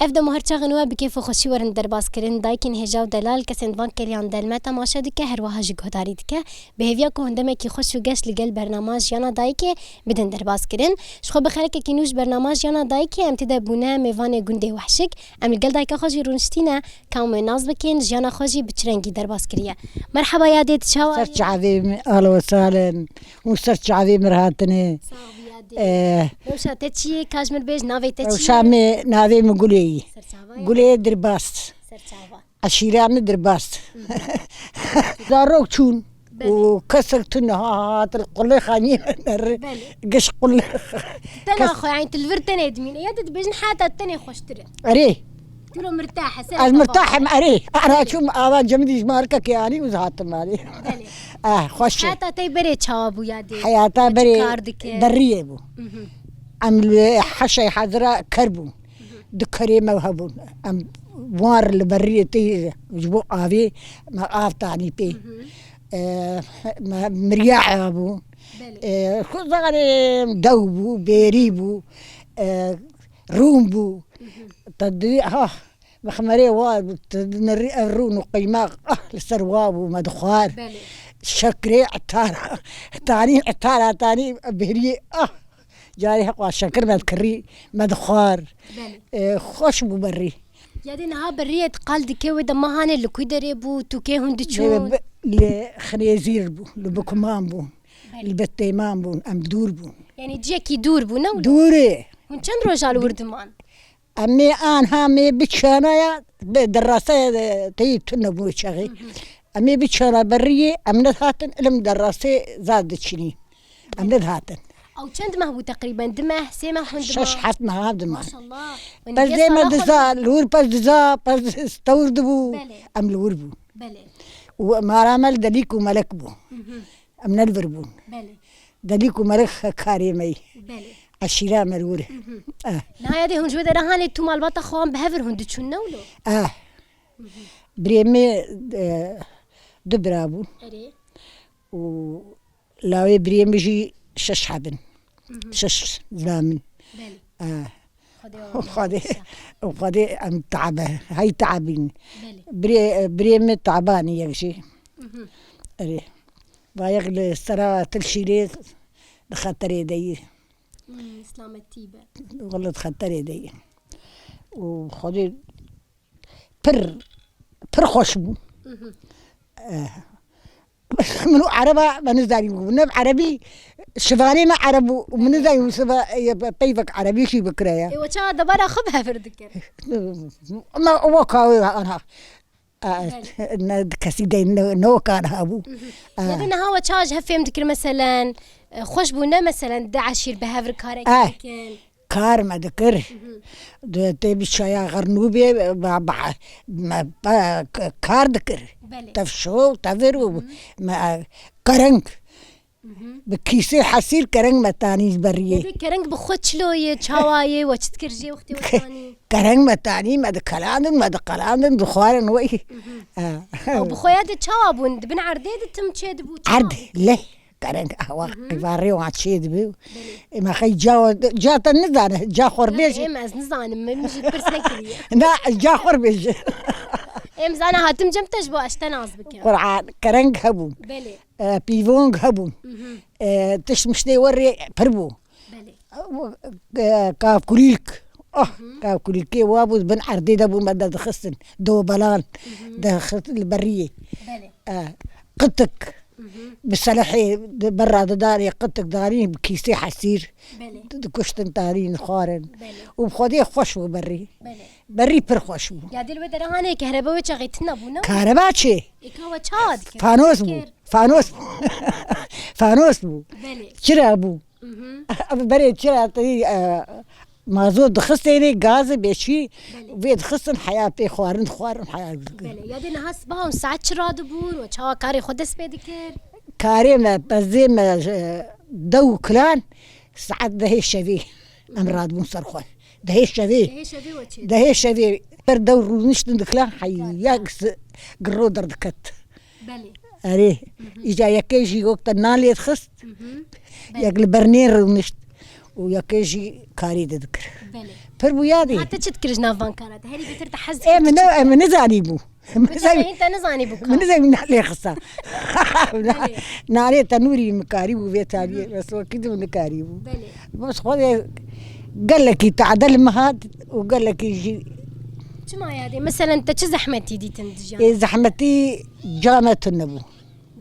افدا مهرچاغنوا بكيف خوشي ورن درباس كرين دايكن هجاو دلال كسن بان كريان دلما تماشا دكه هر وها جي گهداري دكه بهويا کو هندمه کی خوش گش لگل برنامج یانا دایکه بدن درباس کرین شخو بخلک کی نوش برنامج یانا دایکه امتدا بونه میوان گنده وحشک ام لگل دایکه خوشی رونشتینا کام ناز بکن جانا خوشی بچرنگی درباس کریه مرحبا یادت شاو سرچ عظيم اهلا وسهلا وسرچ عظيم مرهاتني روشا تچی کاجمر بیج ناوی تچی وشامي نادي مقولي قولي درباست سرچاوا عشيرة درباست داروك تشون وكسرت نهات القلة خاني قش قلة تنا خو يعني تلفرتني ادمين يدد بيجن حتى تاني خوش ترى اري تلو مرتاحه سنه المرتاح اري انا شوم انا جمدي ماركك يعني وزهات مالي خوش حتى تي بري تشابو يادي حياتا بري دريه بو عمل حشي حضرة كربو دكري موهبون ام وار البريه تي جبو افي ما افتاني بي مرياح ابو خضري دوبو بيريبو رومبو تدري ها مخمري وار تنري الرون وقيماق السرواب ومدخار شكري عطار تاني عطار تاني بهري جاري حق شكر مذكري مدخار خوش بري يادي نها برية قال كي ودا ما هاني اللي كيدري بو توكي هندشون لخنيزير بو لبكمان بو البتيمان بو ام دور بو يعني جيكي دور بو نو دوري من چند روجال وردمان امي ان هامي بتشانا دراسه تي تنبو شغي امي بتشانا بريه امنت هاتن علم دراسه زاد تشني امنت هاتن او چند ماه بو تقريبا دمه سيمه هند شش حت ما دمه ما شاء الله بس زي ما دزا لور بس دزا بس استورد بو ام لور بو بله وما رامل دليك وملك بو ام نلفر بو بله دليك وملك كاريمي بله عشيرة مرورة نهاية دي هنجو ده رهاني تو مالباتا خوان بهفر هندو چون نولو بريمي دبرابو و لاوي بريمي جي شش حبن شش زامن بله وخدي ام تعبه هاي تعبين بريمي تعباني يكشي اري بايغلي السرا تلشيلي خطري دي اسلام التيبة والله تخطر يدي وخذي بر خوشبو منو عربة ما نزاري ونب عربي شفاني ما عربو ومن زاي وسبا بيفك عربي شي بكرايا ايوه شا دبارة خبها فردكر ما وكاوي انا كسيدي نو كان هابو يعني هوا تشاج هفهم ذكر مثلا خوشبونا مثلا دعشير بهافر كارك كان كار ما ذكر تبي شايا غرنوبي كار ذكر تفشو تفرو ما كرنج بكيسي حسير كرنج متاني بريه كرنج بخوت شلويه تشاوايه وتذكرجي وقتي وثاني كرنج متاني ما دقلان بخوارن وي او بخويا تشاوبون دبن عرديد تم تشدبو عرد ليه كرنج واري واتشيد بي ما خي جات النزانه جا خربيج ما نزانه مش برسكليه لا جا خربيج زانا هاتم جمتش بو اشتناز بك قرعان كرنج هبو بلي بيفونج هبو تش مشتي وري بربو بلي كاف كليك كاف كليكي وابو بن عردي دبو مدد خصن دو بلان دخلت البريه بلي قطك بصلاحي برا داري قطك داري بكيسي حسير كشتن تارين خارن وبخدي خوشو بري بري بر خوشو يا دل ودر هاني كهرباء شغيتنا بونا كهرباء شي يكوا تشاد فانوس بو بلي شرا بو بري شرا تي مازوت خصني غاز بشي وبيد خصن حياتي خوارن حياه بلي يا دل ناس باهم ساعات شراد بون وشا كاري خدس بيدكر كاري ما بزي ما دو كلان ساعات ده شبيه امراض بون صرخه ده شبيه دور نشتن دكلان حياكس قرودر دكت بلي اري اجا يكيجي وقت النالي خست ياك البرنير ونشت ويكيجي كاري دذكر بربو يادي حتى تشتكرج نافان كانت هلي بتر تحز من نزاني بو انت نزاني بك من نزاني من عليه خصا ناري تنوري مكاريبو في تاري بس وكيد من كاريبو بس خذ قال لك تعدل مهاد وقال لك يجي شو ما يادي مثلا انت شو زحمتي دي تندج زحمتي جامعة النبو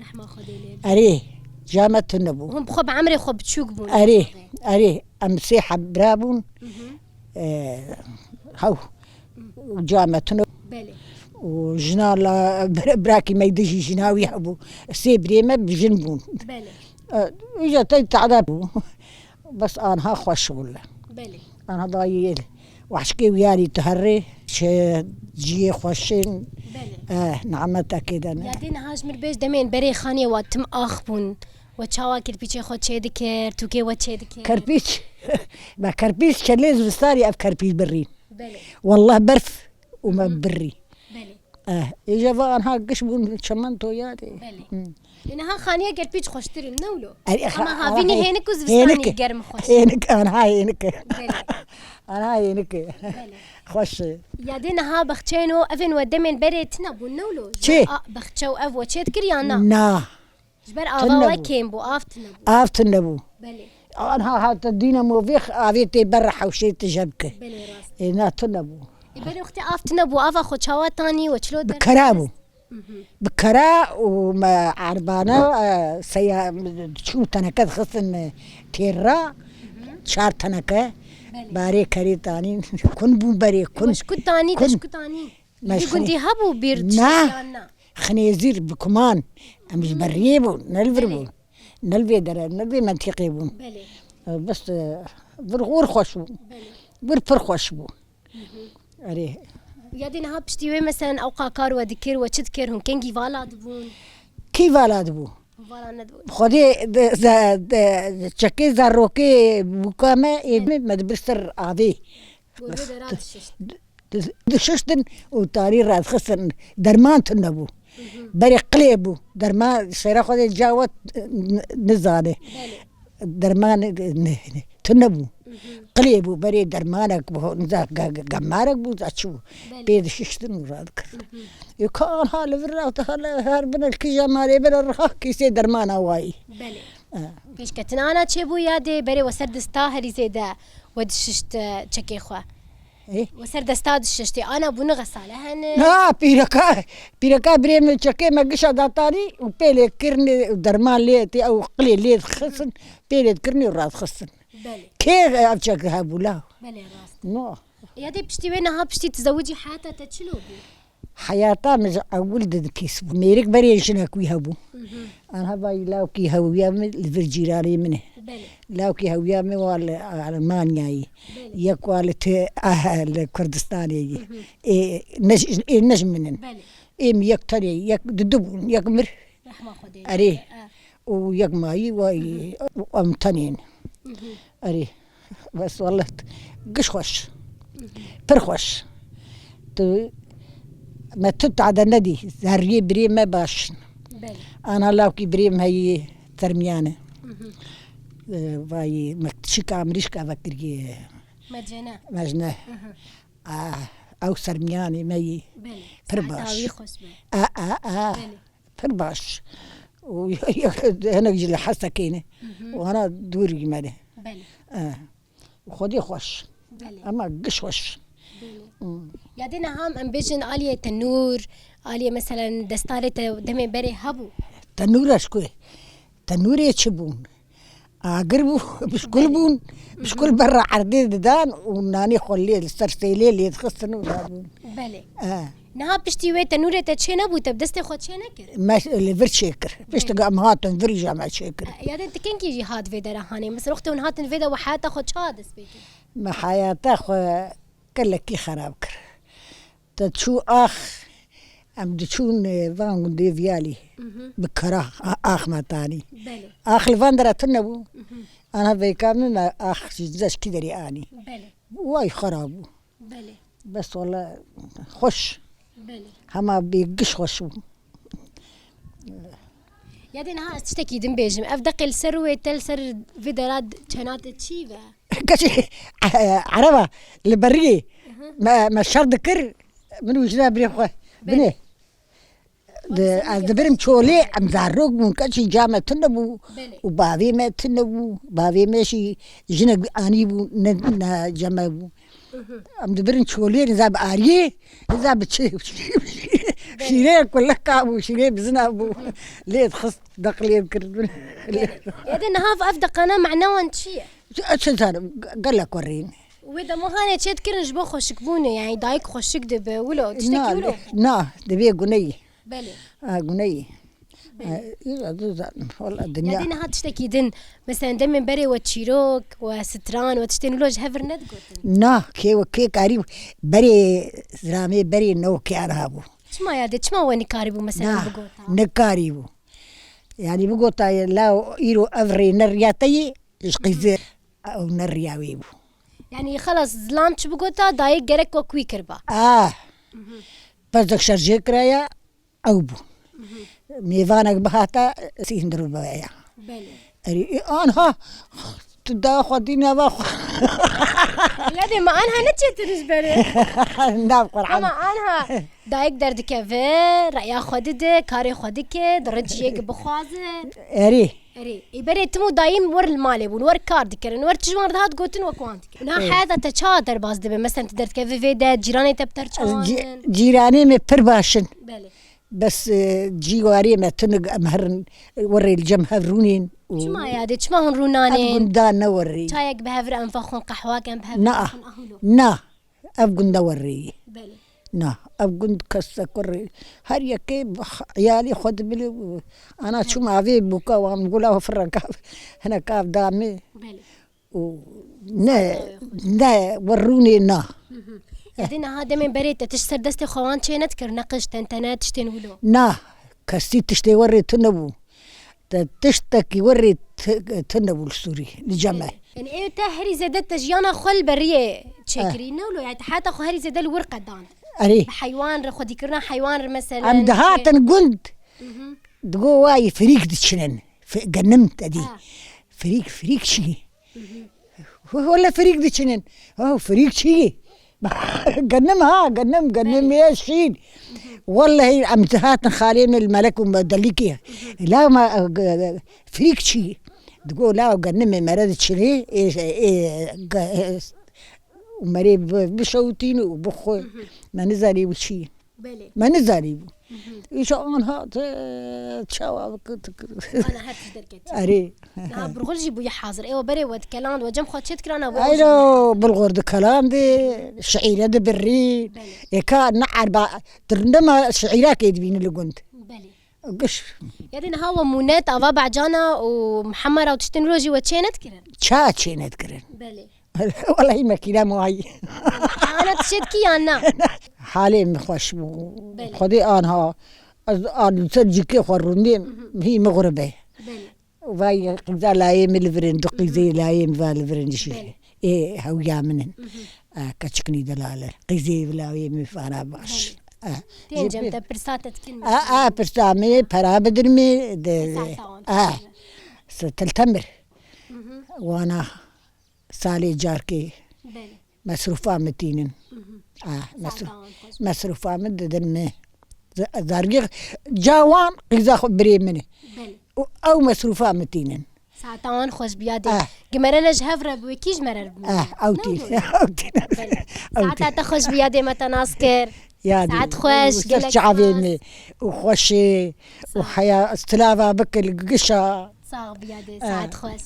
رحمة خدي لي أريه جامعة النبو هم بخب عمري خب تشوقبون أريه أمسيحة برابون هاو وجامعة النبو بلي وجنال براكي ما يدجي جناوي يحبوا سيبريمة بجنبون بلي إجا تعذبوا بس أنا خوش ولا بلي أنا ضايل وحشكي ويالي تهري جي خوشين بلي نعمتها كده يا دين هاج مربيج دمين بري خاني واتم آخبون وتشاوا كربيتشي خود چه دكر توكي و چه دكر كربيش ما كربيش كليز وستاري أب كربيش برين بلي والله برف وما بري بلي إجا فان ها قشبون شمنتو يادي بلي لأنها خانية كربيش خوشتري منولو أما أما هافيني هينك وزبستاني قرم خوش هينك أنا هاي هينك بلي أنا هاي هينك بلي خوش يا دينها بختشينو أفن ودمن بري تنبو نولو چه بختشو أف وچه تكريانا نا جبر آوا وكيم بو آفت نبو آفت النبو بلي أنا هات الدينا موفيخ أبيتي برا حوشي تجبك بلي راست إنا تنبو بلي أختي آفت نبو آفا خود شواتاني وچلو در بكرابو بكرا وما عربانا شو تنكد خصن تيرا شار تنكه باري كري تاني كن بو بري كن مش كتاني دش كتاني يقولي هبو بيرد نا خنيزير بكمان مش بريبو نلفربو نلفي درا نلفي منطقيبو بلي بس برغور خوشبو برفر خوشبو أريه يا دينها بشتيوي مثلا أو قاكار ودكر وشتكر هم كنجي فالا دبون كيف ولادبو فالا ندبون خدي تشكي زاروكي بوكامة مدبرسر عادي دششتن وتاري راد خسن درمان تنبو بري قليبو درمان سيرا خدي جاوت نزانه درمان تنبو قليبو بري درمانك بو نزاك قمارك بو زاتشو بيد ششتن ورادك يكون هال فرات هربنا الكيجا مالي بنا الرخاك كيسي درمان هواي بلي فيش كتنانا تشبو يادي بري وسرد استاهري زيدا ودششت تشكي خوا ايه وسرد استاد الششتي انا بو نغساله هن لا بيركا بريم تشكي ما قشا داتاني وبيلي كرني درمان ليتي او قليل ليت خصن بيلي كرني وراد خصن بلي كيف ابشك هابولا بلي راست نو يادي بشتي وينها بشتي تزوجي حياتها تتشلو بو حياتها مش ولد كيس ميرك بري شنك ويهبو انا باي لاوكي هويا من الفرجيراني منه بلي لاوكي هويا من المانيا يقوالت اهل كردستاني نجم منن بلي ام يكتري يك ددبون يكمر رحمه خدي اري ويك ماي وامتنين اري بس والله قش خوش برخوش ما تتعدى الندي زهري بريم ما باش بلي انا لاوكي بريم هي ترميانه واي مكتشك امريكا فكري مجنه او سرمياني مي بلي برباش خوش برباش وهنا يجي لحسه كينه وانا دوري ماله بلي وخدي خوش بلي اما قش خوش يا دينا هام امبيجن آلية تنور آلية مثلا دستارة دمي بري هبو تنور اشكو تنور يتشبون اقربو بشكل بشكل برا عردين دان وناني خليه السرسيلي اللي يتخصن ولابون بلي نها بشتي وي تنور تتشينا بو تبدستي خود شينكر ما اللي فرد شيكر باش تلقى امهاتن فري جامع شيكر يا دين تكين كي جهاد فيدا رهاني مثل اختي ونهاتن فيدا وحياتها خود شادس بيكي ما حياتها كلك كي خرابكر تتشو اخ ام دشون فان دي فيالي بكره اخ ما تاني بلي اخ الفاندرا تنبو انا بيكامل اخ زاش كدري اني بلي واي خراب بلي بس والله خوش بلي هما بيقش خوشو يا دين ها تشتكي دم بيجم افدق السروي تل سر فيدراد كانت تشيفا كشي عربة البرية ما شرد كر من وجنا بري خو بني دبرم شولي ام زاروق من كشي جامع تنبو وبابي ما تنبو بابي ماشي جنا اني بو جامع ام دبرم شولي نزاب اريه نزاب شيري كل كابو شيري بزنابو ليه تخص دقلي بكر يدي نهاف افدق انا معناه شيء صار قال لك وريني وإذا مو هاني تشد نجبو خوشك بونه يعني دايك خوشك دب ولو تشتكي ولو نا دبي غني بلي غني والله الدنيا يعني هاد تشتكي دن مثلا دم بري وتشيروك وستران وتشتين لوج هفر ندقو نا كي قريب بري زرامي بري نو كي ارهابو شما يادي شما وين كاريبو مثلا بقوتا نكاريبو يعني بقوتا لا يرو افري نرياتي قيزي او نرياويبو يعني خلاص زلامش بقوتا دايك جرك وكوي كربا بس دك شرجي كرايا او بو ميفانك بهاتا سيندرو بوايا بلي انها تدا خدينا باخ يادي ما انها نتشي تنجبري نعم قرعان اما انها دايك دردك في رأي خدده كاري خدك درجيك بخوازه اري يبري تمو دايم ور المالي ور كارد كرن ور تجوان هاد قوتن وكوانتك نا حاذا تشادر باز دبي مثلا تدرت كيف فيدا جيراني تبترشان جيراني مبرباشن بلي بس جيواري ما تنق امهرن وري الجمهر رونين شما يادي شما هون رونانين ابقن دا نوري شايك بهفر انفخون قحواك ام بهفر نا نا ابقن دوري بلي نا ابقن كسا كوري هر يكي عيالي خد بلي انا شو ما في بوكا وعم نقولها في الركاب هنا كاف دامي بلي نا وروني نا يدينا هذا من بريت تشتر دستي خوان شينت كر نقش تنتنات تشتين ولو نا كستي تشتي وري تنبو تشتكي وري تنبو السوري الجمع يعني ايه تهري زدت تجيانا خل بريه تشكرين ولو يعني حتى خو هري زد الورقه دان اري حيوان رخو ديكرنا حيوان مثلا ام دهاتن قلت دقو واي فريق دشنن قنمت ادي فريق شي ولا فريق دشنن فريق شي قنم يا شين والله امتهات خالين الملك ومدلكيها لا ما فريق شي تقول لا قنم مرض شري ومري بشوتين وبخو ما نزالي وشي ما نزالي ايش انا تشاوا انا هات دركت اري ها برغل جيبو يحاضر ايوا بري ود كلام وجم خدشت كرانا ايلو بالغرد كلام دي شعيره دي بري كان نعر ترنما شعيرات يدبين اللي قلت بلي قش يدين هوا مونات افا بعجانا ومحمره وتشتنروجي وتشينت كرن تشاتشينت كرن بلي والله ما كلام معي انا تشتكي انا حالي مخوش خدي انا تسجي كي خروني هي مغربه وهاي قزا لايم الفرن دقي زي لايم فالفرن شي ايه هو يامنن كتشكني دلاله قزي لايم فانا باش تنجم تبرساتت كلمه برسامي برا بدرمي ستلتمر وانا سالي جاركي مصروفة متينن مصروفة مددن زارجي جوان قزا بري مني او مصروفة متينن ساعتان خوش بيادي جمرنا جهفر بوكيج مرر اوتي ساعتها تخش بيادي متناسكر ساعات خوش قلك شعبيني وخوشي وحياة استلافة بكل قشة صاغ بيادي ساعات خوش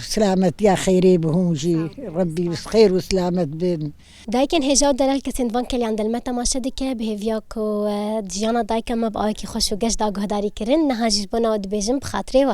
سلامة يا خيري بهونجي ربي بس خير وسلامة بين دايكن هجاو دلال كسين بانكلي عند المتا ما شدكه بهفياكو ديانا دايكن ما بقاكي خوش وقش داغو هداري كرن نهاجي بنا ود بيجم بخاطري